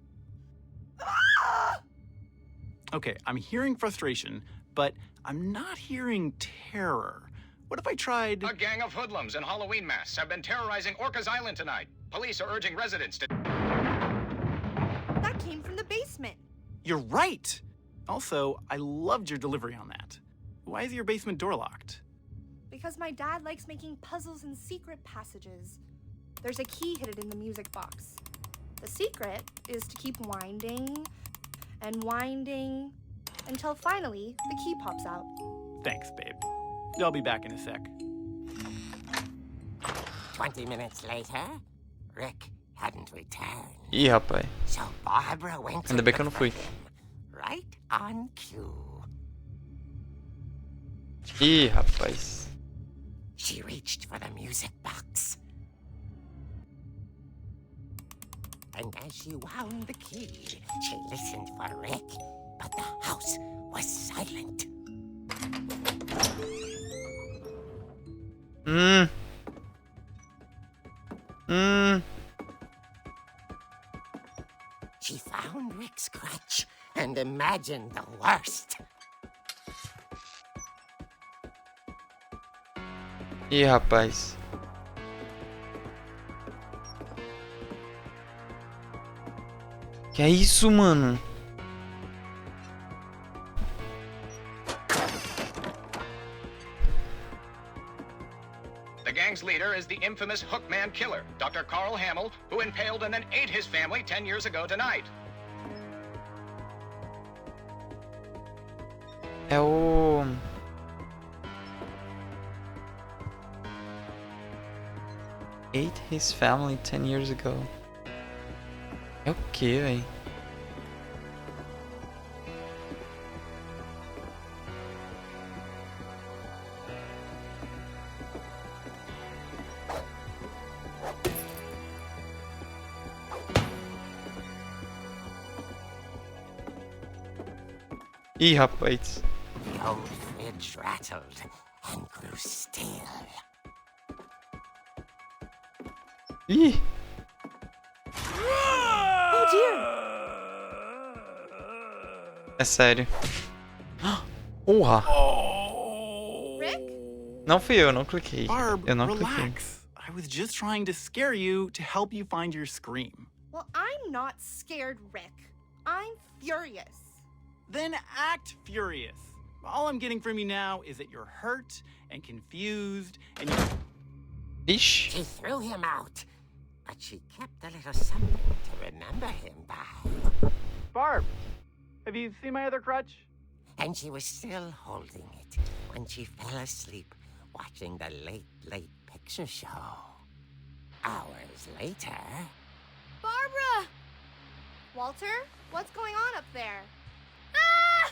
Okay, I'm hearing frustration, but I'm not hearing terror. What if I tried... A gang of hoodlums in Halloween masks have been terrorizing Orcas Island tonight. Police are urging residents to... That came from the basement. You're right! Also, I loved your delivery on that. Why is your basement door locked? Because my dad likes making puzzles and secret passages. There's a key hidden in the music box. The secret is to keep winding and winding until finally the key pops out. Thanks, babe. I'll be back in a sec. 20 minutes later, Rick hadn't returned. Ih, rapaz. So Barbara went to Ainda bem que eu look não for fui. him, right on cue. Ih, rapaz. She reached for the music box. And as she wound the key, she listened for Rick, but the house was silent. She found Rick's crutch and imagined the worst. Ih, rapaz. Que é isso, mano? The gang's leader is the infamous Hookman killer, Dr. Carl Hamill, who impaled and then ate his family 10 years ago tonight. É o... Ate his family 10 years ago. É o que, véi? Ih, rapaz. The old fridge rattled and grew still. Ih! Oh dear! É sério. Urra! Rick? Não fui eu, não cliquei. Barb, Eu não cliquei. relax. I was just trying to scare you to help you find your scream. Well, I'm not scared, Rick. I'm furious. Then act furious. All I'm getting from you now is that you're hurt and confused and you... Ixi. She threw him out, but she kept a little something to remember him by. Barb, have you seen my other crutch? And she was still holding it when she fell asleep watching the late picture show. Hours later... Barbara! Walter, what's going on up there? Ah!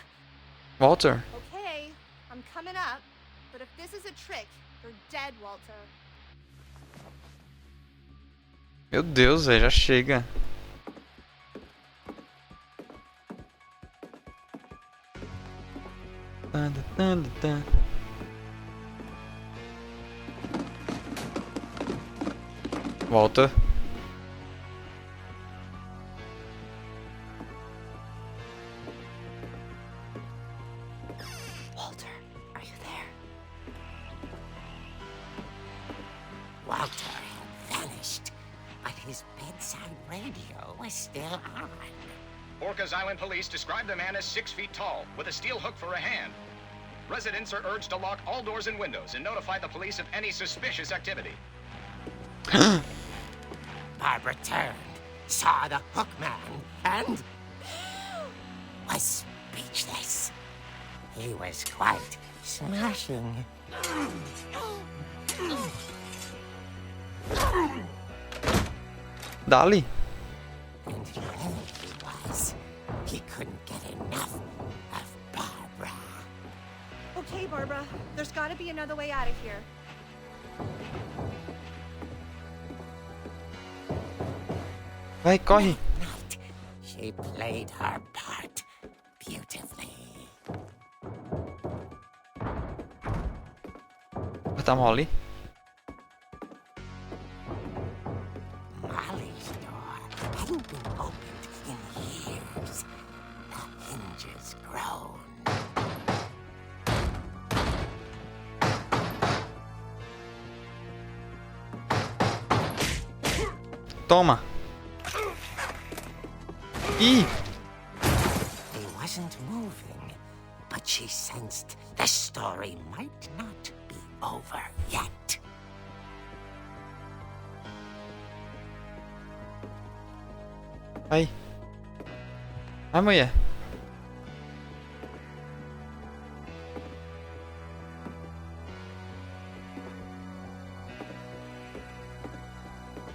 Walter. Okay, I'm coming up, but if this is a trick, you're dead, Walter. Meu Deus, velho, já chega. Volta. Walter, are you there? Walter had vanished, but his bedside radio was still on. Orcas Island police describe the man as 6 feet tall, with a steel hook for a hand. Residents are urged to lock all doors and windows and notify the police of any suspicious activity. Barbara turned, saw the hook man, and was speechless. He was quite smashing. Dali. And there he was. He couldn't get enough of Barbara. Okay, Barbara, there's gotta be another way out of here. Vai, corre. Night, she played her part beautifully. Tá Molly. Molly's door hadn't been opened in years. The hinges groaned. Toma. Ih. He wasn't moving, but she sensed the story might not be over yet. Vai. Vai, mulher.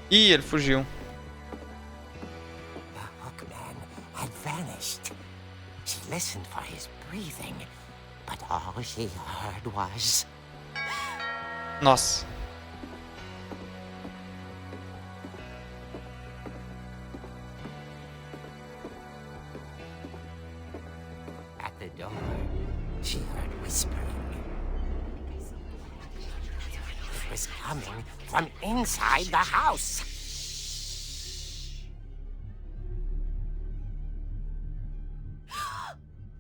Ih, ele fugiu. The hookman had vanished. She listened for his breathing, but all she heard was... Nossa. At the door, she heard whispering. It was coming from inside the house.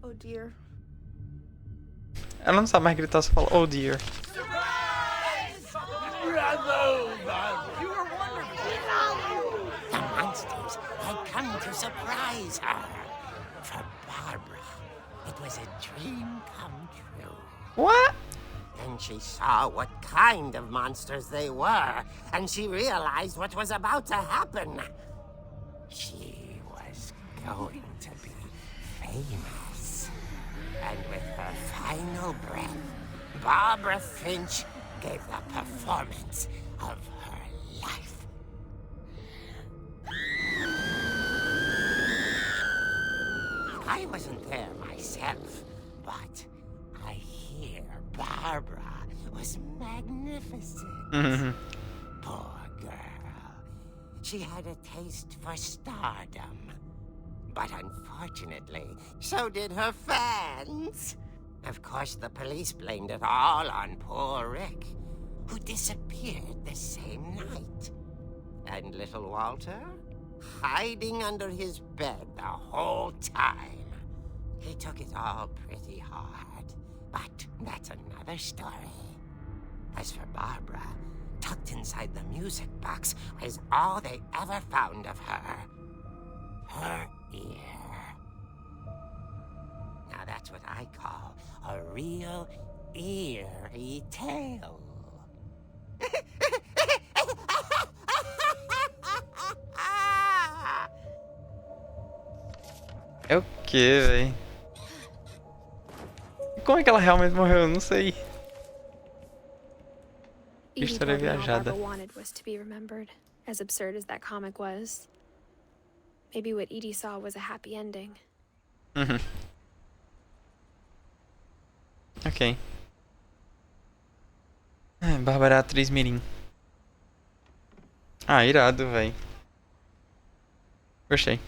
Oh dear. Ela não sabe mais gritar, só fala, oh dear. The monsters had come to surprise her. For Barbara, it was a dream come true. What? Then she saw what kind of monsters they were, and she realized what was about to happen. She was going to be famous. And with her final breath, Barbara Finch gave the performance of her life. I wasn't there myself, but I hear Barbara was magnificent. Poor girl. She had a taste for stardom. But unfortunately, so did her fans. Of course, the police blamed it all on poor Rick, who disappeared the same night. And little Walter? Hiding under his bed the whole time. He took it all pretty hard, but that's another story. As for Barbara, tucked inside the music box was all they ever found of her. Her ear. Now that's what I call a real eerie tale. É o que, véi? Como é que ela realmente morreu? Eu não sei. Edie História told me all viajada. Barbara wanted was to be remembered, as absurd as that comic was. Maybe what Edie saw was a happy ending. Uhum. Ok. Bárbara, atriz mirim. Ah, irado, véi. Gostei.